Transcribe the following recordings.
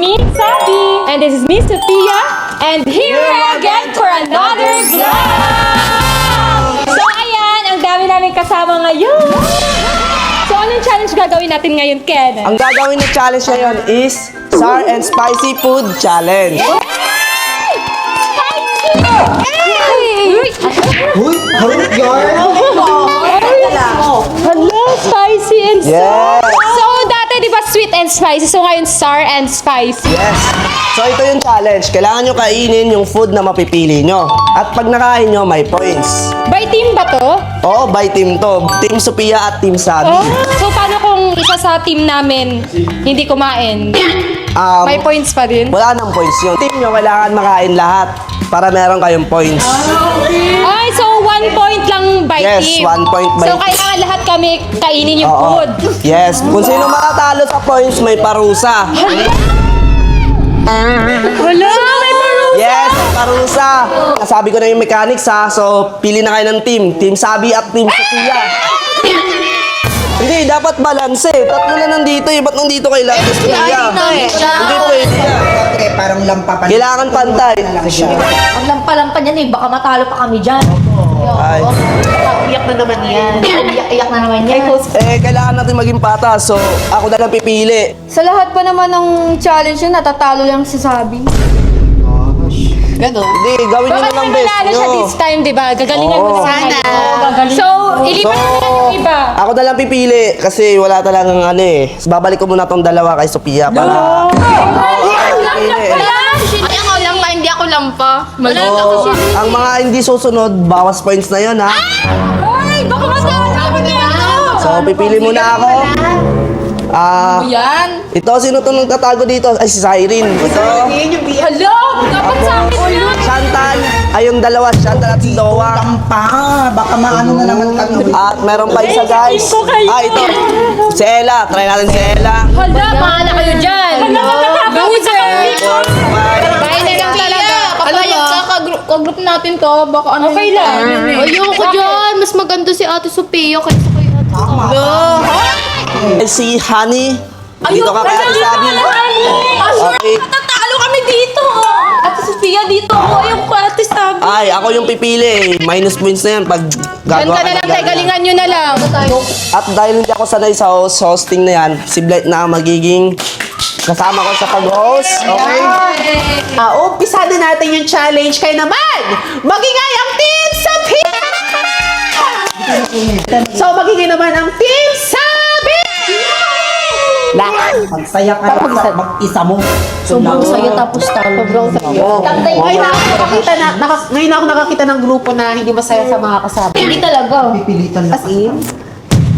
me, Sabi. And this is me, Sophia. And here we are again for another vlog! So ayan, ang dami namin kasama ngayon. So anong challenge gagawin natin ngayon, Ken? Ang gagawin ng challenge ngayon is Sour and Spicy Food Challenge. Uy, harap yarn! Hello, spicy and sour. Yes! So dati di ba sweet and spicy? So ngayon sour and spicy. Yes! So ito yung challenge. Kailangan nyo kainin yung food na mapipili nyo. At pag nakain nyo, may points. By team ba to? Oo, by team to. Team Sophia at Team Sabi. Oh, so paano kung isa sa team namin hindi kumain? May points pa din? Wala nang points yun. Team nyo, kailangan makain lahat para meron kayong points. Ay, so 1 point lang by Yes, team. 1 point by So team. kailangan lahat kami kainin yung Oo. food. Yes. Kung sino matatalo sa points, may parusa. Wala, may parusa. Yes, parusa. Sabi ko na yung mechanics ha. So, pili na kayo ng team. Team Sabi at Team Sophia. Hindi, dapat balance eh. Tatlo na nandito eh. Ba't nandito kay Lahat Sophia? Hindi pwede yan. Okay, parang lampa pa. Kailangan pantay. Ang lampa-lampa niyan eh, baka matalo pa kami dyan. Ay. Iyak na naman yan. Iyak na naman yan. Kailangan natin maging patas. So, ako na lang pipili. Sa lahat pa naman ng challenge yun, natatalo lang si Sabi. Ganon. Hindi, gawin nyo Baka na lang naman best nanalo siya nyo. this time, di ba? Gagalingan mo Oo. na Sana. So, ilipat na lang yung iba. Ako na lang pipili kasi wala talagang ano eh. Babalik ko muna tong dalawa kay Sophia para... Pipili. Ay, ako lampa, hindi ako lampa. So, ang mga hindi susunod, bawas points na yun ha. Ay, baka matalo niya. So, pipili muna ako. Yan. Ito, sino to nang tatago dito? Ay, si Cyrene. Ito, Hello, dapat sa akin yun. Chantal. Ay, yung dalawa, Chantal at si Dowa. Lampa! Baka maano na naman kami. At meron pa isa, guys. ko kayo. Ito. Si Ella. Try natin si Ella. Hala, bahala kayo dyan. Hala, magkakapagod sa kami. Bahay na lang talaga. Papayag ka, ka-group natin to. Baka ano Okay lang. Ayoko dyan. Mas maganda si Ate Sophia kaysa kay Ate Sophia. Ay, si Honey. Dito ka kay Ate Sabi. Okay. Tatalo kami dito. Ate Sophia, dito ako. Ayoko kay Ate Sabi. Ay, ako yung pipili. Minus points na yan pag gagawa Ganda na lang, tayo, galingan nyo na lang. At dahil hindi ako sanay sa hosting na yan, si Blight na ang magiging kasama ko sa pag-host. Okay? Umpisa na natin yung challenge. Kayo naman, magingay ang Team Sophia! So, magiging naman ang Team Sabi! Magsaya ka lang mag-isa mo. Sobrang sayo tapos talo. Sobrang sayo. Ngayon ako nakakita ng grupo na hindi masaya sa mga kasama. Hindi talaga. Pipilitan lang. As in,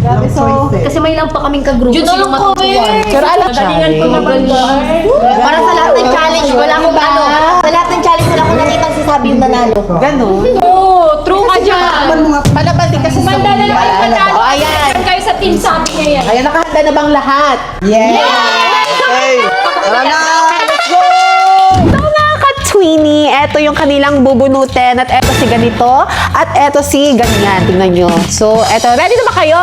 Grabe, so... Kasi may lang pa kaming ka-group. Yun ang matutuwan. pero alam Galingan ko naman ba? Para sa lahat ng challenge, wala akong ano. Sa lahat ng challenge, wala akong nakita si Sabi yung nanalo. ganun. Oo, true ka dyan. Palaban din kasi sa Manda na lang kayo panalo. O, ayan. Kayo sa team Sabi ngayon. Ayan, nakahanda na bang lahat? Yes! Okay. Tara na! Let's go! So mga ka-Tweenie, eto yung kanilang bubunutin at eto si ganito at eto si ganyan. Tingnan nyo. So, eto, ready na ba kayo?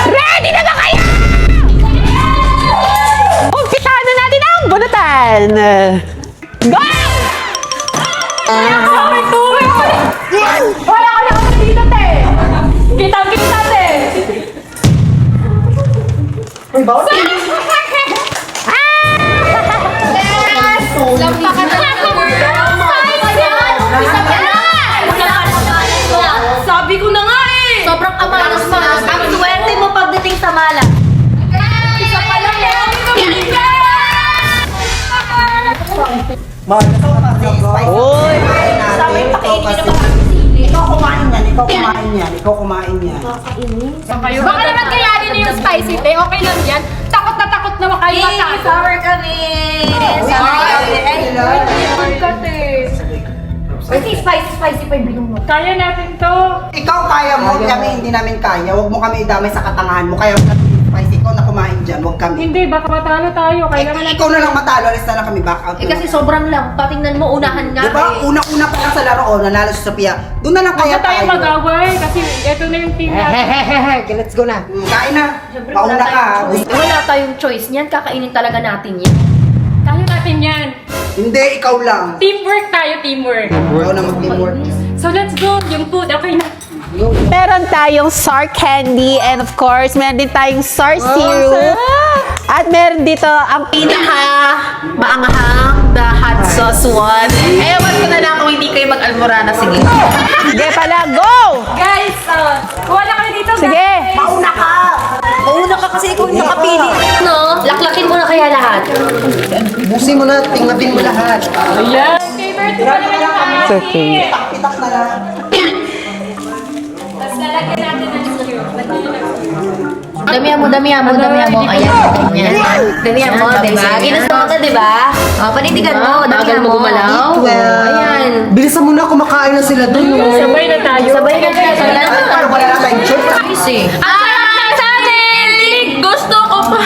Ready na ba kayo? Umpisahan na natin ang bunutan. Go! Wala ka na ako dito, te. Kitang-kita, te. Lampa ka na. Sabi ko na nga eh. Sobrang amalas mo. Ang swerte mo pagdating sa mala. Isa pa lang yan. Uy! Ikaw kumain yan, ikaw kumain yan, ikaw kumain yan. Baka naman kayanin niyo yung spicy, te. Okay lang yan. Takot naman kayo matalo. Sour kami. Kasi spicy pa yung bilong mo. Kaya natin to. Ikaw kaya mo, kami hindi namin kaya. Huwag mo kami idamay sa katangahan mo. Kaya spicy. Ikaw na kumain dyan, huwag kami. Hindi, baka matalo tayo. Kailangan natin. Ikaw na lang matalo, alis na lang kami back out. Eh kasi sobrang lang. Patingnan mo, unahan nga. Diba, eh. una-una pa lang sa laro, oh, nanalo si Sophia. Doon na lang Huwag kaya na tayo tayo. mag-away kasi ito na yung team natin. Let's go na. Kain na. Siyempre, Mauna wala ka. tayong choice. Wala tayong choice niyan. Kakainin talaga natin yan. Kaya natin yan. Hindi, ikaw lang. Teamwork tayo, teamwork. Ikaw na mag-teamwork. So let's go. Yung food, okay na. Meron tayong sour candy and of course, meron din tayong sour syrup. At meron dito ang pinaka maanghang, the hot sauce one. Ewan ko na lang kung hindi kayo mag-almorana. Sige. Sige pala, go! Guys, kuha na kayo dito. Sige. Mauna ka! Mauna ka kasi ikaw yung nakapili. No? Laklakin mo na kaya lahat. Busin mo na, tingnan mo lahat. Ayan. Favorite ko naman yung It's okay. Pitak na lang. Tapos lalagyan natin ng syrup. Damihan mo. Ayan, ganyan. Damihan mo, diba? Ginusto mo ito, diba? O, panindigan mo, damihan mo. Ayan. Bilisan mo na, kumakain na sila doon. Sabay na tayo. Sabay na tayo. Paano wala na tayong choice? Easy. Ang sarap na sa atin! Gusto ko pa!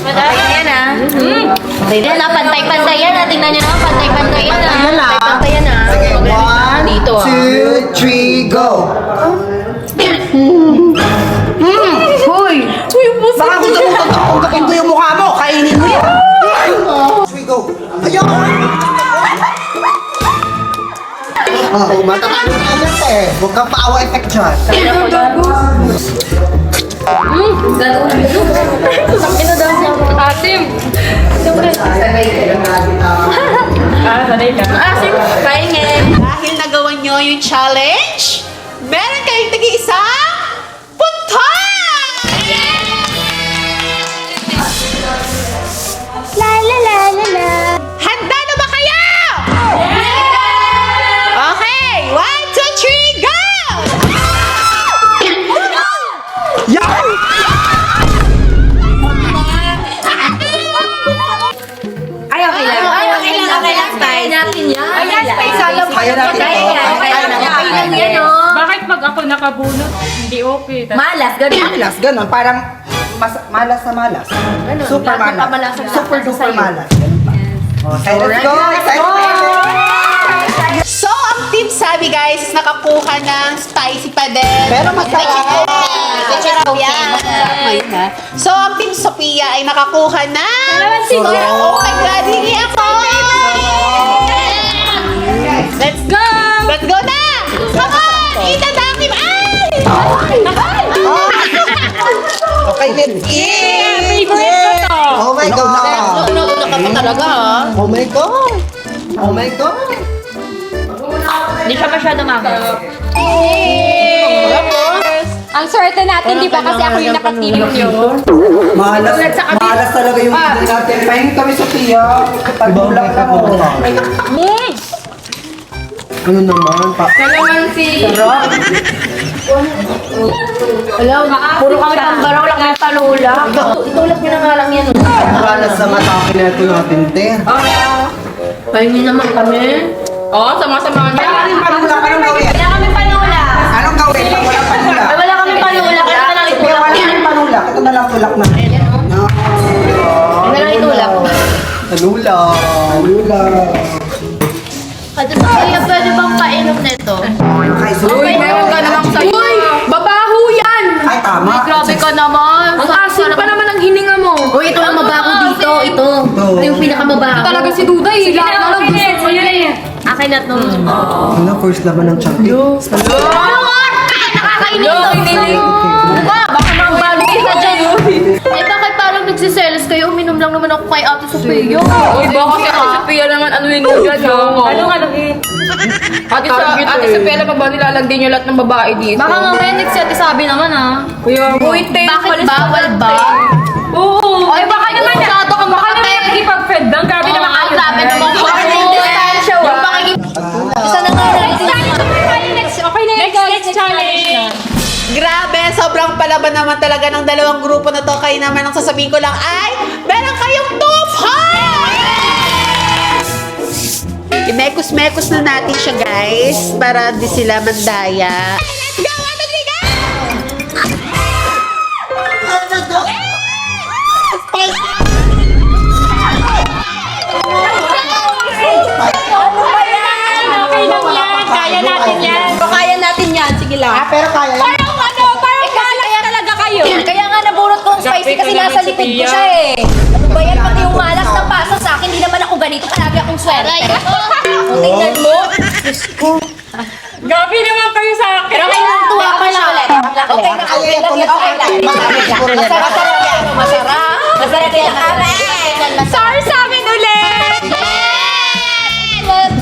Madami yan, ah. Okay din, ah. Pantay-pantay yan, ah. Tingnan nyo na, pantay-pantay yan, ah. Pantay-pantay yan, ah. One, Dito, ah. 2, 3, go! Baka gusto mo tatakin ko yung mukha mo, kainin mo yan! 3, go! Ayun! Matatalo ka ulit eh. Huwag kang paawa effect dyan. Ino daw siya. Asim. Sanay ka. Asim, kainin. Dahil nagawa nyo yung challenge, meron kayong tagi-isang punta! Handa na ba kayo? Okay, 1, 2, 3, go! Yan! Ay, okay lang. Kaya natin yan. Ayan, Kaya natin to. Kaya lang yan, oh. Bakit pag ako nakabunot, hindi okay? Malas, ganun. Malas, ganun. Parang malas na malas. Ganun, Super lahat ng malas. pamalasan Super nasa duper sa'yo. malas. Ganun pa. Okay, let's go! So, ang Team Sabi guys is nakakuha ng spicy pa din. Pero masarap. Masarap yan. Masarap ngayon ha. So, ang Team Sophia ay nakakuha ng... Oh my God, hindi ako! Let's go! Let's go na! Come on! Itadakim! Ay! Okay, let's eat! Favorite ko to. Oh my God! Una ka pa talaga ha? Oh my God! Oh my God! Hindi siya masyado magas. Ang swerte natin, di ba? Kasi ako yung nakateam nyo. Malas talaga yung video natin. Pahingin kami, Sophia. Pag-ulang ka mo. Ano naman? Puro kami pambaraw lang ng palula. Itulak niyo na nga lang yan. Malas sa mata ko na ito yung atinte. Pahingin naman kami. Oo, sama-sama Kaya kami panula, anong gawin? Wala kami panula. Anong gawin? Pag walang panula. Ay, wala kami panula. Kaya na lang Kaya itulak. wala kami panula. Ito na lang tulak na. No. Kaya na lang itulak. Panula. Panula. At kaya pwede bang painom nito? Ay, suloy. meron ka namang sa'yo. Uy! Babaho yan! Ay, tama. Grabe ka naman. Ang asin pa naman ang hininga mo. Uy, ito ang mabaho dito. Ito. Ito yung pinakamabaho. Talaga si Duday. Lahat na lang gusto mo yan eh. Akin na ito. Ano, first laban ng champion. Nakakainis ito. Baka mga balo kita dyan. Eh, bakit parang nagsiselos kayo? Uminom lang naman ako kay Ate Sophia. Uy, baka si Ate Sophia naman ano yun dyan. Ano nga naging? Ate Sophia na ba ba nilalagday niyo lahat ng babae dito? Baka mamaya nagsabi naman ah. Uy, Bakit bawal ba? Oo. Ay, baka naman na. Masyado ka Baka naman nakikipag-fed lang. Grabe naman Ang kayo. grabe naman ko. Yung pakikip... Isa na nga lang. Okay na yun, guys. Next challenge. Grabe, sobrang palaban naman talaga ng dalawang grupo na to. Kaya naman ang sasabihin ko lang ay, meron kayong 2 points! Imekos-mekos na natin siya guys, para di sila mandaya. Let's go, Ate Liga! siya eh. Ano ba yan? Pati yung malas ng pasa sa akin, hindi naman ako ganito. Palagi akong swerte. O, tingnan mo. Gabi naman kayo sa akin. Pero kayo tuwa pa siya ulit. Okay na, okay lang yan. Okay lang. Masarap. Masarap yan. Sorry sa amin ulit!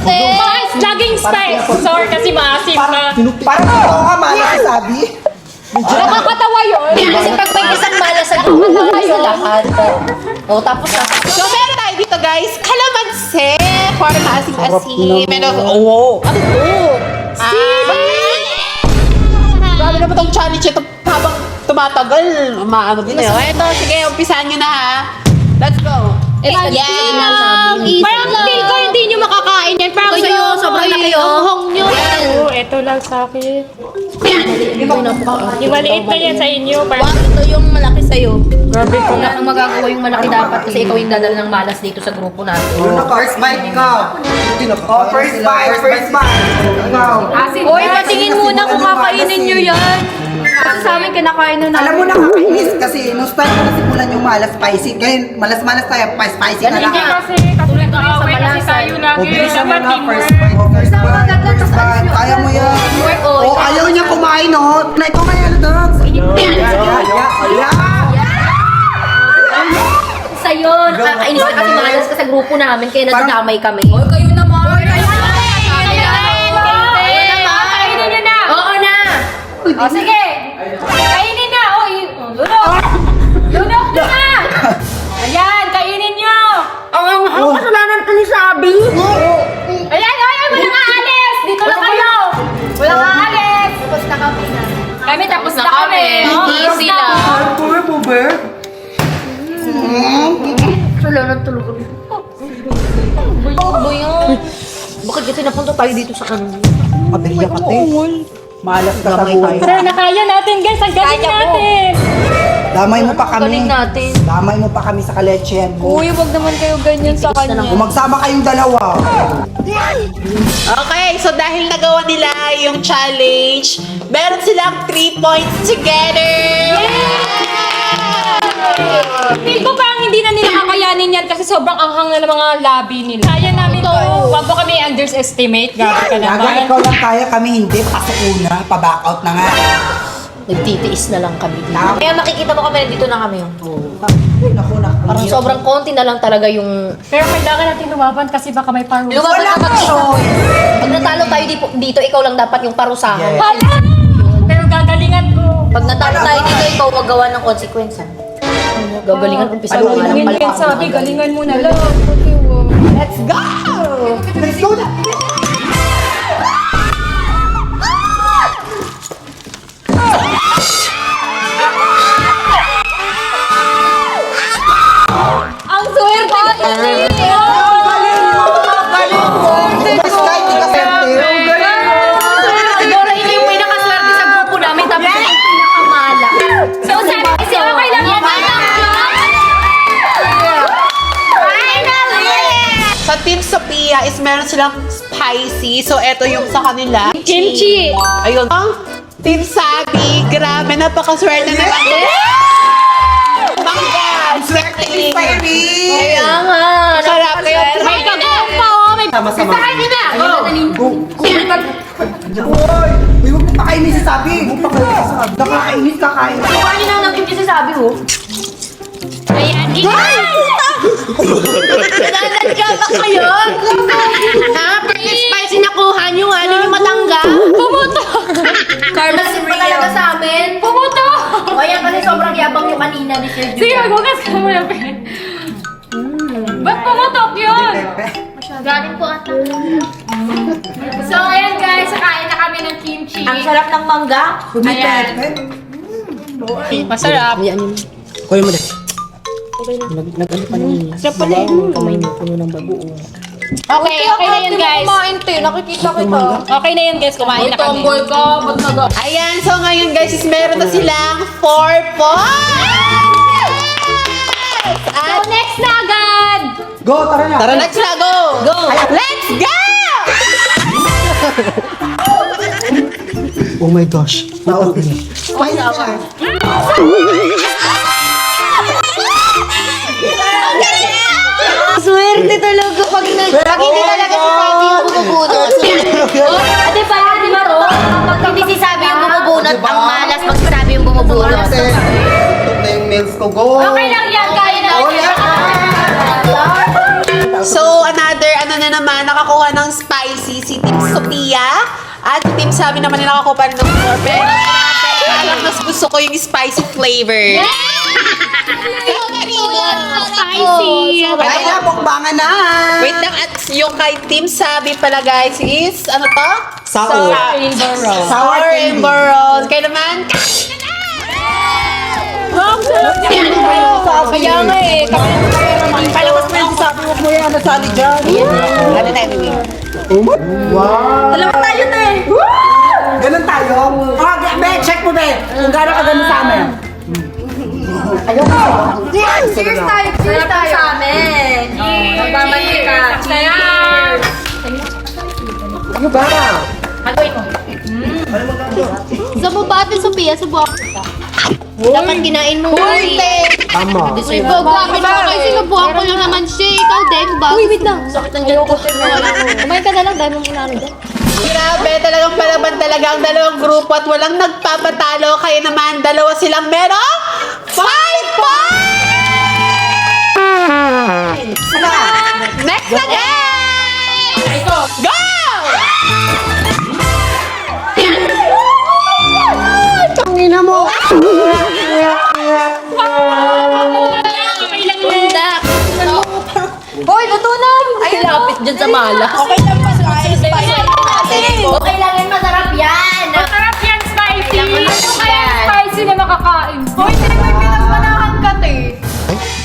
Guys, laging spice. Sorry kasi maasim na. Parang totoo ka, malas sabi. Nakakatawa yun. Kasi pag may isang malas sa grupo, malas sa lahat. O, tapos na. So, meron tayo dito, guys. Kalamansi. Para maasim-asim. Oo. Ano to? Grabe naman itong challenge ito habang tumatagal. Umaano din eh. Ito, sige, umpisahan nyo na ha. Let's go. Yan. Parang feel ko hindi nyo makakain yan. Parang Ito yun, sobrang laki yun. Hong nyo. Oo, ito lang sa akin. Yung maliit na yan sa inyo. Parang Ito yung malaki sa'yo. Grabe ko. Wala kang magagawa yung malaki dapat kasi ikaw yung dadala ng malas dito sa grupo natin. First bite ka. Oh, first bite, first bite. Ikaw. Hoy, patingin muna kung kakainin nyo yan. Kasi sa amin kinakain na Alam mo nakakainis kasi nung start ko nasimulan yung malas spicy. Ngayon, malas-malas tayo, spicy na lang. kasi katulad ng away kasi tayo lagi. Bilisan mo Dapat na, teamwork. first bite, first bite, first bite. Kaya mo yan. Oh, ayaw niya kumain, oh. Na ito kaya na, dogs. Sa'yo, nakakainis ka kasi malas ka sa grupo namin kaya nadadamay kami. Hoy, kayo naman. Kainin nyo na. Oo na! O sige. Kainin na. O, lunok. Lunok nyo na. Ayan, kainin nyo. Ang kasalanan ko ni Sabi. Ayan, walang aalis. Dito lang kayo. Walang aalis. Tapos na kami na. Kami tapos na kami. Easy lang. Puber, puber. Kasalanan tulog kami. Ano yun? Bakit kasi napunta tayo dito sa kanila? Aberya ka, te. Malas ka sa buhay. Tara, nakaya natin guys. Ang galing Kaya po. natin. Damay mo pa Galing kami. natin. Damay mo pa kami sa kaletchen mo. Uy, wag naman kayo ganyan sa kanya. Kung magsama kayong dalawa. Okay, so dahil nagawa nila yung challenge, meron silang 3 points together! Feel ko parang hindi na nila kakayanin yan kasi sobrang anghang na ng mga labi nila. Kaya namin to. Huwag mo kami underestimate. Gabi ka Gaga, naman. ikaw lang kaya, kami hindi. Pasok una, pa-back out na nga. Nagtitiis na lang kami dito. Kaya makikita mo kami, dito na kami. Ay, naku, Parang sobrang konti na lang talaga yung... Pero kailangan natin lumaban kasi baka may parusa. Lumaban Wala na kang mag-isa. choice. Pag natalo tayo dito, ikaw lang dapat yung parusahan. Yes. Hala! Pero gagalingan ko. Pag natalo tayo dito, ikaw magawa ng konsekwensya. Gagalingan, umpisa mo nga ng Galingan sabi, galingan mo na lang. Let's go! Let's go na. Ang swerte ko Galing mo. Mas kahit di ka swerte. Siguro yun yung pinakaswerte sa grupo namin, tapos yung pinakamala. So, sabi kasi, okay lang yan. Sa Team Sophia is meron silang spicy. So, eto yung sa kanila. Kimchi. Ayun. Ang Team Sabi, grabe, napakaswerte na. Ang swerte ni Fairy. Kaya nga. Sarap. Kaya May kakaw pa oh. May Sama-sama. Go. Uy, huwag mo pakainin si Sabi. Huwag mo pakainin si Sabi. Nakakainis ka kain. Kumain na ng kimchi sabi, oh. Ayan. Nananan ka ba kayo? Ha? Pwede spicy nakuha nyo, ano yung matangga? Pumuto. Carlos, pa talaga sa amin. Pumuto. O yan kasi sobrang yabang yung kanina ni Sir Sige, Julian. maghugas ka muna, pe. Ba't pumutok yun? Galing po ata. So, ayan guys, kain na kami ng kimchi. Ang sarap ng mangga. Ayan. Masarap. Kuya mo na. Nag-ano pa niya. Siya pala. Kamay niya, puno ng bagoong. Okay na yan guys. Kumain to, nakikita kita. Okay na yan guys, kumain na kami. Tomboy ka, ba't naga? Ayan, so ngayon guys, is meron na silang 4 points! So, next na agad! Go, tara na. Tara na. Let's na go! Go! Let's go! Oh my gosh. Naopen. Okay na ako. kasi tutok na yung nails ko. Go! Okay lang yan, kaya na. So, another, na naman, nakakuha ng spicy si Team Sophia. At si Team Sabi naman nila nakakuha pa rin ng 4. Pero, alam, mas gusto ko yung spicy flavor. Spicy. Ay, mukbangan na! Wait lang, at yung kay Team Sabi pala guys is, ano to? Sour. Sour Rainbow Rolls. Kaya naman, Kaya nga eh. Palabas mo yung sabi, huwag mo yan, nasali dyan. ano tayo, baby? Wow! Dalawa tayo na eh. Ganun tayo? Be, check mo, be. Kung gano'n ka ganun sa amin. Cheers tayo! Cheers tayo! Sa amin. Magmamantika. Cheers! Ano ba? Sa bubate, Sophia, sa bubate. Dapat kinain mo. Tama. Uy, bakit ba kayo? Sinubuhan ko lang naman siya. Ikaw din, ba? Uy, wait lang. Sakit ng dyan ko. Kumain ka na lang, dahil mong inaano dyan. Grabe, talagang palaban talaga ang dalawang grupo at walang nagpapatalo. Kaya naman, dalawa silang merong 5 points! Next na game! Go! Tangina mo! Hoy, luto na! Ay, lapit dyan sa malas. Okay lang ba sa Okay lang yan, masarap yan. Masarap yan, spicy. Ano Kaya spicy na nakakain. Hoy, hindi may pinagmanahan ka, te.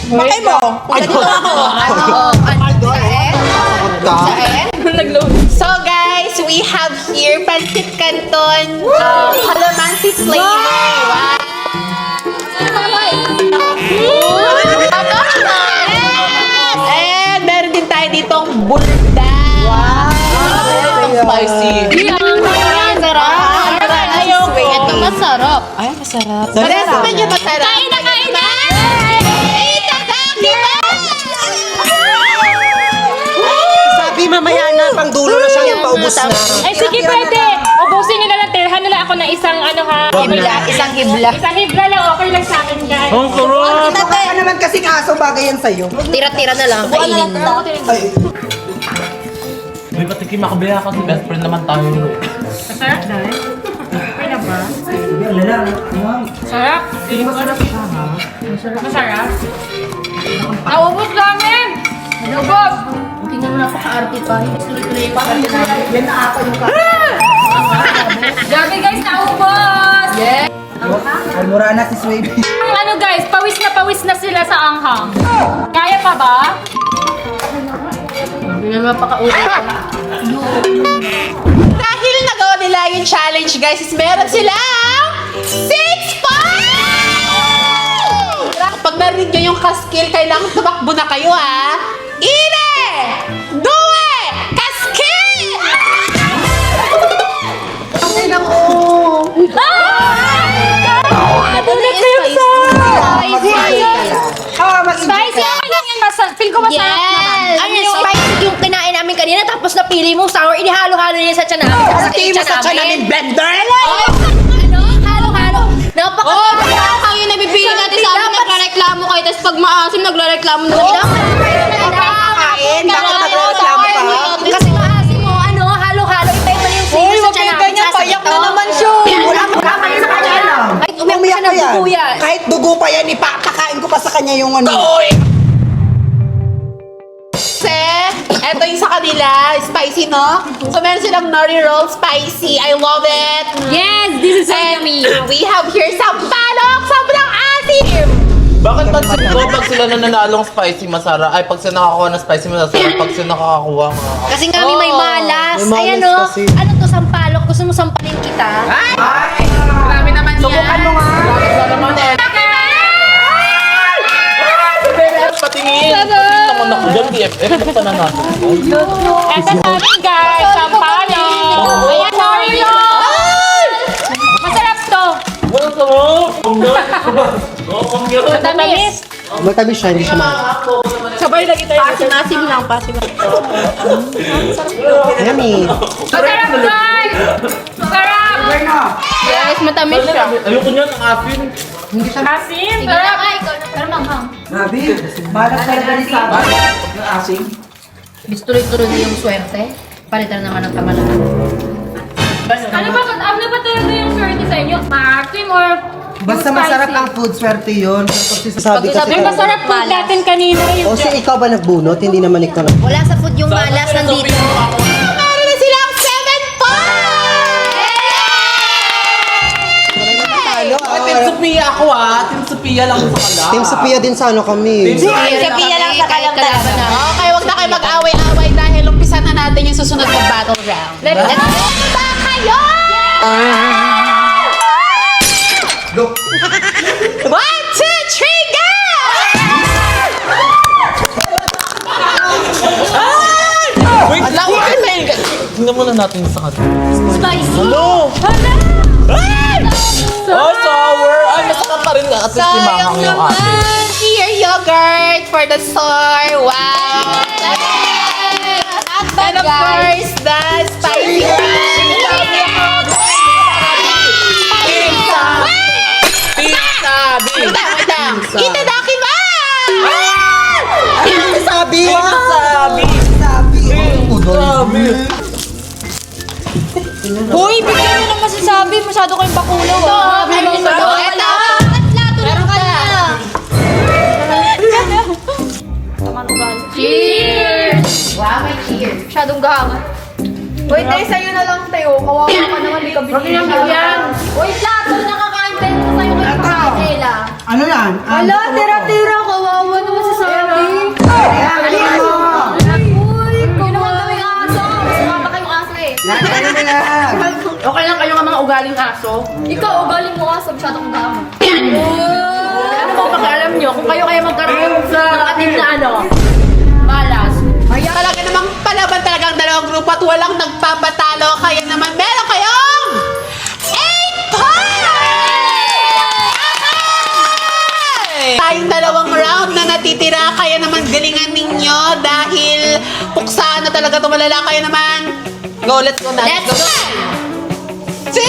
Bakit mo? Ganito ako. So guys, we have here Pancit Canton Calamansi flavor. Wow! And meron din tayo ditong bulda. Wow! Spicy. Sarap. Ayoko. Ito masarap. Ay, masarap. Parehas naman yung masarap. Kain na, kain na! Sabi mamaya na, pang dulo na siya yung paubos na. Ay, sige, pwede. Ubusin nyo na lang. Tirhan nila ako na isang ano ha. Isang hibla. Isang hibla lang. Okay lang sa akin, guys. Mukha ka naman kasing aso, bagay yan sa'yo. Tira-tira na lang. Kainin mo. Ay, May patikim ako ba kasi best friend naman tayo. Masarap, dahil. Okay na ba? Sarap. Masarap. Naubos namin. Naubos. Tingnan mo napaka-arte pa. yan na ako yung Grabe guys, naubos. Yeah. Almura na si Sway. Ano guys, pawis na sila sa anghang. Kaya pa ba? Tingnan mo napaka-arte. Dahil nagawa nila yung challenge guys, is meron silang 6 points! Pag narinig nyo yung kaskill, kailangan tumakbo na kayo ha. Ine! Due! Kaskill! Ay, naku! Spicy. Okay lang yan. Feel ko masarap naman. Ano yung spicy yung kinain namin kanina tapos napili mo sour, inihalo-halo niya sa tiyan namin. Pati mo sa tiyan namin blender! Ano? Halo-halo. Kaya kayo nabibili natin sa amin, nagre-reklamo kayo, tapos pag maasim, nagre-reklamo na lang. Kain, bakit nagreklamo ka? Kasi maasim mo, ano, halo-halo. Iba-iba na yung flavor sa tiyan namin. Payak na naman siya. Wala mo kamali sa kanya lang. Kahit umiyak pa siya ng dugo yan. Kahit dugo pa yan, ipapakain ko pa sa kanya yung ano. Eto yung sa kanila, spicy, no? So, meron silang nori roll spicy. I love it! Yes, this is so And yummy. we have here sampalok! Sobrang asim! Bakit pansin ko pag sila nananalong spicy masarap? Ay, pag sila nakakakuha ng spicy masarap, pag sila nakakakuha nga. Kasi nga may malas. May malas Ayan o. kasi. Ano to, sampalok? Gusto mo sampalin kita? Marami naman yan. Subukan mo nga. Wala naman eh. Patingin! Naman ako dyan, BFF. Basta na natin. Eto sa amin guys, sampalo. Ayan, sorry yun. Masarap to. Walang sarap! Matamis. Matamis siya, hindi siya mahal. Sabay lagi tayo. Pasim lang, pasim lang. Yummy. Masarap guys. Masarap. sugar na. Yes, matamis siya. Ayoko niya ng asin. Asim, Sige na ka, ikaw na. Pero manghang. Grabe. Malas talaga ni Sabi. Yung asin? Tuloy-tuloy na yung swerte. Palitan naman ng kamalaan. Ano ba talaga yung swerte sa inyo? Maasim or Basta masarap ang food, swerte yun. Sabi kasi Yung masarap food natin kanina. O si ikaw ba nagbunot? Hindi naman ikaw Wala sa food yung malas nandito. Meron na silang 7 points! Team Sophia ako Team Sophia lang sa kala. Team Sophia din sa ano kami. Sophia lang sa kalam talaga na. Okay, wag na kayo mag-away-away dahil umpisa na natin yung susunod na battle round. Let's go ba kayo? Go. 1, 2, 3, go! Wait lang, wait lang. Tingnan muna natin sa kanya. Spicy. Hello! Ay! Oh, sour! Ay, masakit pa rin. At least limahang yung asin. Here, yogurt for the sour. Wow! And of course, the spicy Pizza! Wait lang. Itadakimasu! Sabi! Sabi! Sabi! Hoy, bigyan nyo ng masasabi. Masyado kayong bakulaw. Ito! Meron ka na. Cheers! Wow, may cheers. Masyadong gahangan. Uy, tayo sa'yo na lang tayo. Kawawa ka naman, di ka binigyan. Uy, plato, nakakain tayo ko sa'yo kayo kakain, Ella. Ano yan? Hala, tira-tira. Kawawa naman si Sabi. Uy, kung naman kami aso. Mas mama kayong aso eh. Ano mo yan? Okay lang kayo nga mga ugaling aso. Ikaw, ugaling mo aso. Masyadong gahangan. Ano mo pakialam nyo? Kung kayo kaya magkaroon sa ating na ano, malas. Talaga namang palaban talaga ang dalawang grupo at walang nagpapatalo. Kaya naman meron kayong 8 points! Tayong dalawang round na natitira. Kaya naman galingan ninyo dahil puksaan na talaga ito malala. Kaya naman, go, let's go na. Let's go! 2!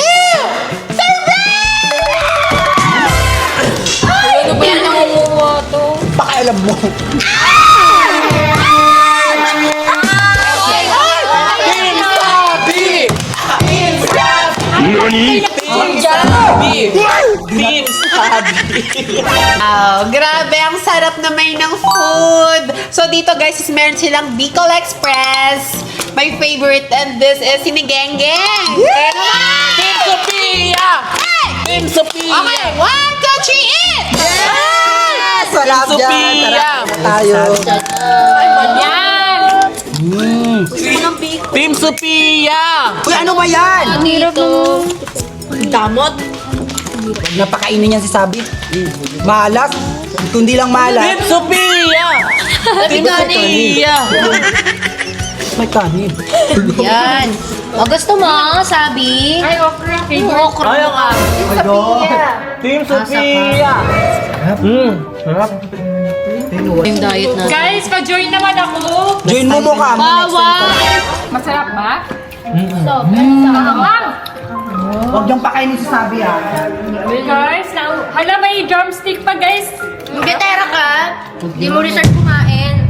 Ano ba yan namumuha to? Pakialam mo. Grabe, ang sarap naman ng food. So dito guys, is meron silang Bicol Express. My favorite, and this is Sinigengeng. Kaya naman, Team Sophia! Team Sophia! okay, 1, 2, 3, eat! Yes! Wala Team dyan. Sophia! Tayo. Yan! Team Sophia! Uy, ano ba yan? Damot. Napakainin niyan si Sabi. Malas. Kundi lang Team malas. Sophia! Team Sophia! May kanin. Yan. O gusto mo, Sabi? Ay, okra. Okra. Ayaw ka! Team Sophia! Yung diet na. Guys, pa-join naman ako. Join mo mukha mo. Masarap ba? Huwag niyong pakainin si Sabi Guys, hala may drumstick pa guys. Gatera ka. Di mo research kumain.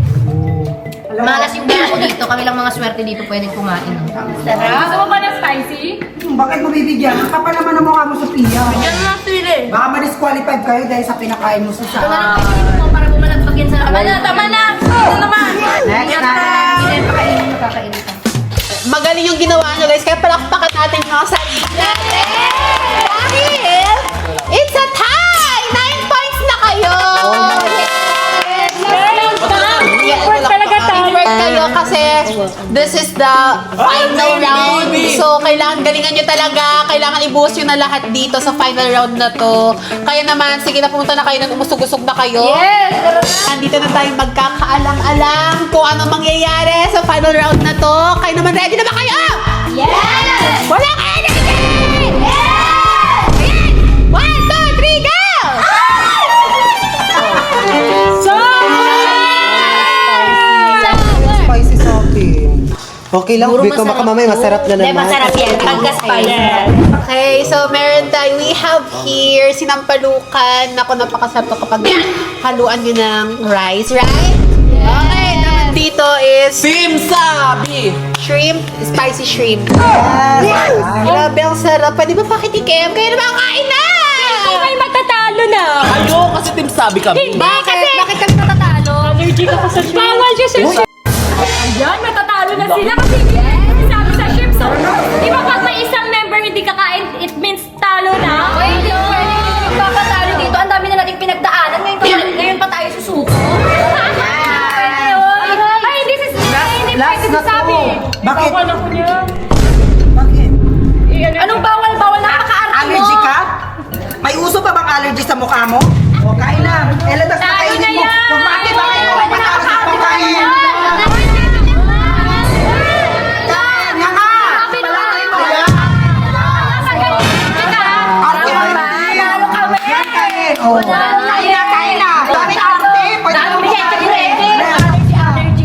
Malas yung dito dito. Kami lang mga swerte dito pwedeng kumain. Gusto mo ba ng spicy? Bakit mo bibigyan? Ang kapal naman ang mukha mo, Sophia. Yan lang sili. Baka ma-disqualified kayo dahil sa pinakain mo sa Ito na lang kainin mo para bumalagpag yan sa Tama na. Ito naman. Next time. Hindi pakainin mo, kakainin ka. Magaling yung ginawa nyo guys. Kaya palakpakan natin yung mga sarili natin. Dahil, it's a tie! 9 points na kayo! Teamwork kayo kasi this is the final round. So, kailangan galingan nyo talaga. Kailangan ibuhos nyo na lahat dito sa final round na to. Kaya naman, sige na pumunta na kayo nang umusog-usog na kayo. Yes! Andito na tayo magkakaalam-alam kung ano mangyayari sa final round na to. Kayo naman, ready na ba kayo? Yes! Wala ka energy! Yes! 1, 2, 3, go! Spicy sa akin. Okay lang, Siguro biko baka masarap mamaya to. masarap na Hindi, naman. masarap yan. Panggas pa yan. Okay, so meron tayo, we have here sinampalukan. Naku, napakasarap to kapag haluan nyo ng rice, right? Okay, naman dito is Simsabi! shrimp, spicy shrimp. Grabe, ang sarap. Pwede ba pakitikim? Kayo naman kain na! Ay, matatalo na. Ayo, kasi Simsabi kami. Bakit kami matatalo? Allergic ako sa shrimp. Bawal siya sa shrimp. Ayan, matatalo na sila kasi sabi sa shrimp. So, di ba pag may isang member hindi kakain, it means talo na? Uy, hindi ko pwede magpapatalo dito. Ang dami na nating pinagdaanan. Ngayon pa tayo susuko. Ay, hindi Last pwede na to. sabi. Bakit? Bawal ako niya. Bakit? Anong bawal? Bawal na kakaarte mo. Allergy ka? May uso pa bang allergy sa mukha mo? O, kain na. Eladas na Tayo kainin na mo. yan. Kung bakit mo patalo sa pagkain. Nga nga! Arte mo hindi. Yan kain. O, kain na. Dami arte. Pwede mo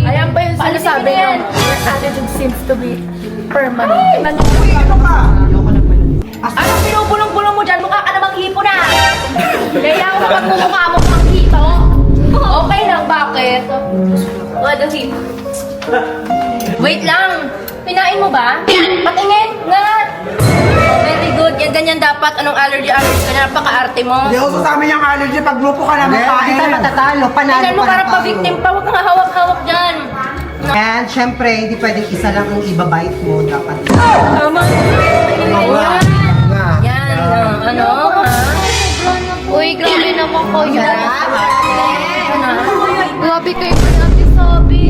Ayan pa yung sinasabi yung allergic seems to be permanent. Uy, ano ka? Anong pinupulong-pulong mo dyan? Mukha ka namang hipo na. Kaya ako kapag mumukha mo pang hito. Okay lang, bakit? Ano hipo? Wait lang. Pinain mo ba? Patingin nga. Very good. Yan ganyan dapat. Anong allergy ka na? Napaka-arte mo. Hindi uso sa amin yung allergy. Pag grupo ka namin kain. Hindi tayo matatalo. Panalo Tingnan mo parang pa-victim pa. Huwag kang hawak-hawak dyan. And syempre, hindi pwedeng isa lang ang ibabite mo. Dapat. Tama. Yan. Ano? Uy, grabe naman ko yan. Grabe kayo kay Ate Sabi.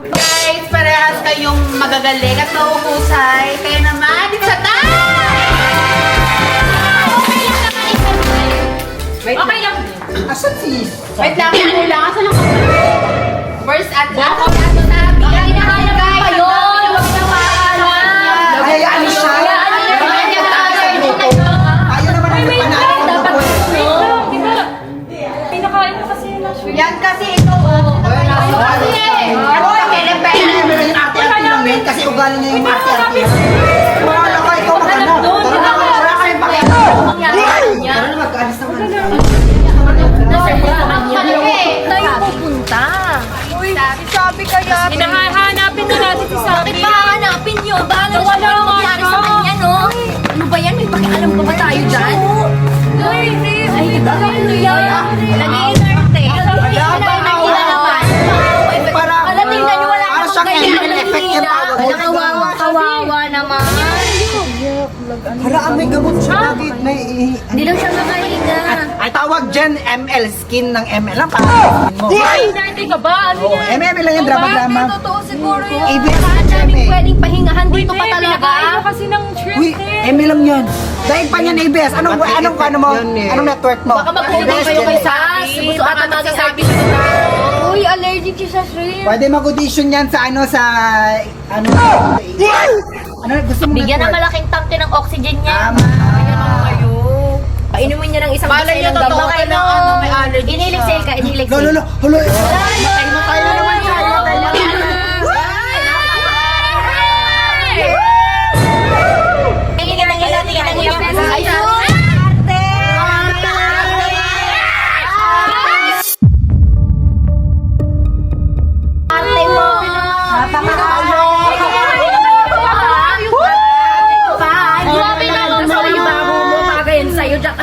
Guys, parehas kayong magagaling at mahuhusay. Kaya naman, it's a time! Okay lang. Asan si? Wait lang, kulang. Asan ang First at last. Ay, hinahanap ko pa yun. Huwag na maalam. Hayaan mo siya. Ayaw naman ang panalo. Dapat Di ba? Pinakain ko kasi yung shrimp. Yan kasi ito. Ano kami? Yung arte-arte namin kasi ugali niya yung arte-arte. Wala ka, ikaw maghanap. Wala kayong pakita. Pero na mag-alis naman. tayo pupunta. Sabi kaya. Hinahanapin na natin si Sabi. Bakit ba hanapin yun? Bahala Wala siya nga mangyari siya. sa kanya, no? Ano ba yan? May pakialam pa ba tayo dyan? Ay, hindi. Ay, ano yan? Nag-iinarte. Alam, tingnan nyo, wala Para namang siyang ganyan. ML effect yung tawag. Kawawa naman. Hala, may gamot siya. Bakit? May... Hindi lang siya nakahinga. Ay, tawag dyan, ML. Skin ng ML lang. Para skin mo. Hindi ka ba? Ano Oh, yan? ML lang yung drama-drama. Totoo siguro yun. ABS Saan siya, namin eh. pwedeng pahingahan dito pa Pinakain talaga? mo kasi ng shrimp Uy, eh. ML lang yan. Dahil pa niyan ABS. Anong network mo? Baka mag-audition kayo kay Sas. Gusto ata magsasabi siya. Uy, allergic siya sa shrimp. Pwede mag-audition yan sa ano, gusto mo Bigyan ng network? malaking tangke ng oxygen niya. Tama. Painumin niya ng isang Malay niyo, ng totoo gamot. ka na, ano, may allergy siya. Iniligsil ka, iniligsil. Lolo, hulo. Matay na naman siya. Matay na naman. Arte mo! Grabe naman sa iyo. Bagay yun sa'yo. Diyan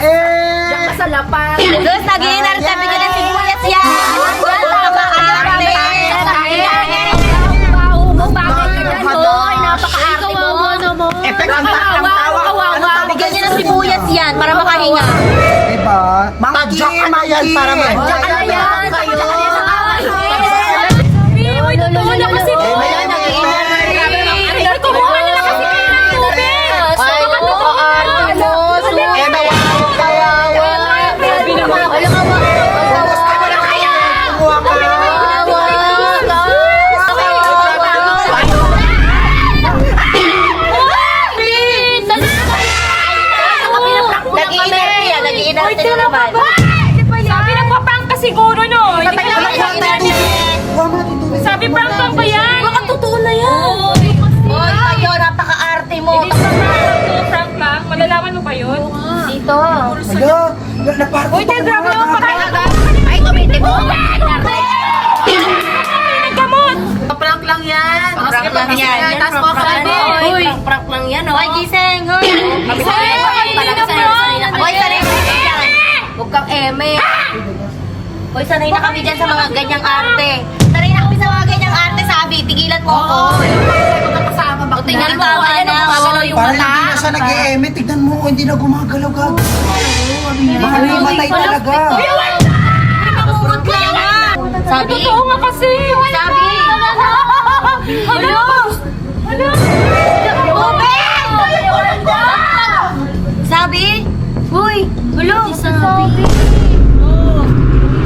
ka sa lapat. Gus, nag-iinarte. Bigyan ng sibuyas yan. Napaka-arte. Baho mo. Bagay ka dyan, no? Ay, napaka-arte mo. Effect ang tawa. Kawawa. Bigyan niya ng sibuyas yan para makahinga. Diba? Tadyak yan para Diyan ka na yan. Uy, totoo na kasi. Ay, kumuha na lang kasi kayo ng tubig. Ay, arte mo. Grabe naman. Alam mo ba? Nag-iinarte na naman. Sabi nagpa-prank ka siguro, no? Hindi ka Huwag mo na tituloy. Sabi prank ka ba yan? Baka totoo na yan. Naparto. Uy, tayo, grabe naman pa kayo. Ay, tumitin mo! Nagkamot! Prank lang yan. Prank lang yan. Tapos mo ka Uy, prank lang yan, oh. Hoy, gising! Hoy! Hoy, sanay na kami dyan. Huwag kang eme. Hoy, sanay na kami dyan sa mga ganyang arte. Sanay na kami sa mga ganyang arte, sabi. Tigilan mo ako. Kasama ba? Tingnan mo, ayan ang gumagalaw yung Parang mata. hindi na siya nag-e-eme. Tignan mo, hindi na gumagalaw ka. Matay talaga. Namumot lang nga. Sabi? Totoo nga kasi! Sabi? Hala! Hala! Sabi? Uy! Hulo! Sabi?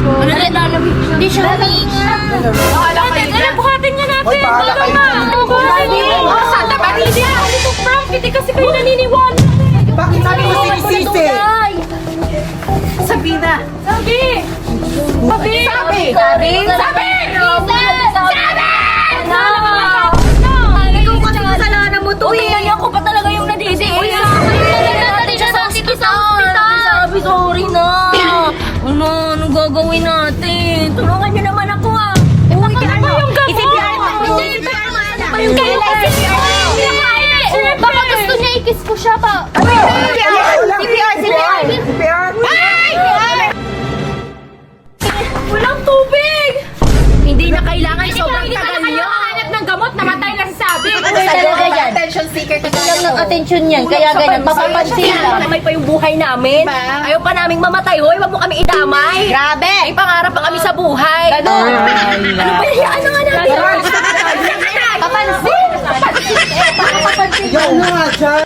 Ano na? Hindi siya huminga. Tara, buhatin nga natin! Hoy, bahala kayo dyan. Oh, Santa Maria! Ito prank! Hindi kasi kayo naniniwala! Bakit sabi mo sinisisi? Sabina. Sabi! Sabi! Sabi! Sabi! Sabi! Ikaw kasi kasalanan mo to eh. Kaya ako pa talaga yung nadisi. Uy, natin siya sa ospital. Sabi, sorry na. Ano gagawin natin? Tulungan niyo naman ako ah. Uy, kaya mo yung gamot. I-CPR mo. I-CPR mo. Ano ba yung gamot? Baka gusto niya ikis ko siya pa. CPR. Walang tubig! Hindi na kailangan. Sobrang Hindi tagal na niyo. hanap ng gamot, namatay na si Sabi. Talaga yan. Attention seeker ka Lang ng atensyon yan. Kaya ganyan, mapapansin lang. Kamay pa yung buhay namin. Ayaw pa naming mamatay. Hoy, wag mo kami idamay. Grabe. May pangarap pa kami sa buhay. Ano ba yan? Ano nga natin? Papansin. Yan na nga dyan.